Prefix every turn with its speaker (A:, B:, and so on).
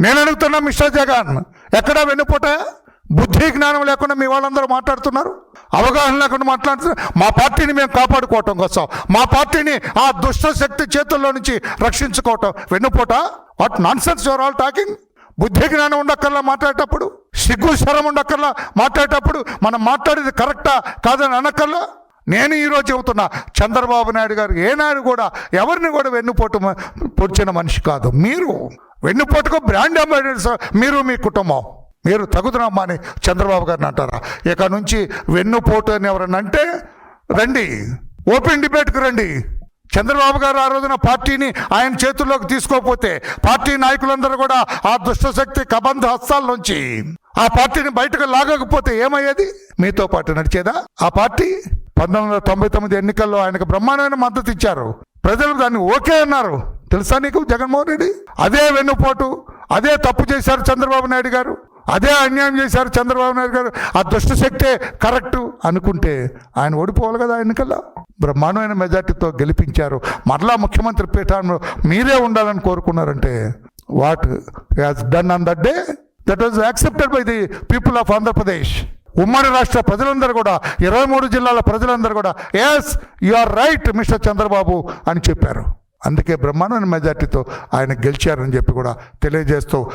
A: నేను అడుగుతున్నా మిస్టర్ జగన్, ఎక్కడా వెన్నుపోట? బుద్ధి జ్ఞానం లేకుండా మీ వాళ్ళందరూ మాట్లాడుతున్నారు, అవగాహన లేకుండా మాట్లాడుతున్నారు. మా పార్టీని మేము కాపాడుకోవటం కోసం, మా పార్టీని ఆ దుష్ట శక్తి చేతుల్లో నుంచి రక్షించుకోవటం వెన్నుపోట? What nonsense your all talking? బుద్ధి జ్ఞానం ఉండక్కర్లా మాట్లాడేటప్పుడు, సిగ్గు శరం ఉండక్కర్లా మాట్లాడేటప్పుడు, మనం మాట్లాడేది కరెక్టా కాదని అనక్కర్లా. నేను ఈరోజు చెబుతున్నా, చంద్రబాబు నాయుడు గారు ఏనాడు కూడా ఎవరిని కూడా వెన్నుపోటు పొడిచిన మనిషి కాదు. మీరు వెన్నుపోటుకు బ్రాండ్ అంబాసిడర్స్, మీరు మీ కుటుంబం, మీరు తగుదనమ్మా అని చంద్రబాబు గారిని అంటారా? ఇక నుంచి వెన్నుపోటు అని ఎవరన్నా అంటే రండి, ఓపెన్ డిబేట్కి రండి. చంద్రబాబు గారు ఆ రోజున పార్టీని ఆయన చేతుల్లోకి తీసుకోకపోతే, పార్టీ నాయకులందరూ కూడా ఆ దుష్టశక్తి కబంధ హస్తాల నుంచి ఆ పార్టీని బయటకు లాగకపోతే ఏమయ్యేది? మీతో పాటు నడిచేదా ఆ పార్టీ? 1999 ఎన్నికల్లో ఆయనకు బ్రహ్మాండమైన మద్దతు ఇచ్చారు ప్రజలు, దాన్ని ఓకే అన్నారు. తెలుసా నీకు జగన్మోహన్ రెడ్డి? అదే వెన్నుపోటు, అదే తప్పు చేశారు చంద్రబాబు నాయుడు గారు, అదే అన్యాయం చేశారు చంద్రబాబు నాయుడు గారు. ఆ దుష్టశక్తే కరెక్టు అనుకుంటే ఆయన ఓడిపోవాలి కదా ఎన్నికల్లో. బ్రహ్మాండమైన మెజార్టీతో గెలిపించారు. మరలా ముఖ్యమంత్రి పీఠంలో మీరే ఉండాలని కోరుకున్నారంటే what has done on that day, that was accepted by the people of Andhra Pradesh. ఉమ్మడి రాష్ట్ర ప్రజలందరూ కూడా, 23 జిల్లాల ప్రజలందరూ కూడా yes you are right mister Chandrababu అని చెప్పారు. అందుకే బ్రహ్మాండమైన మెజార్టీతో ఆయన గెలిచారని చెప్పి కూడా తెలియజేస్తూ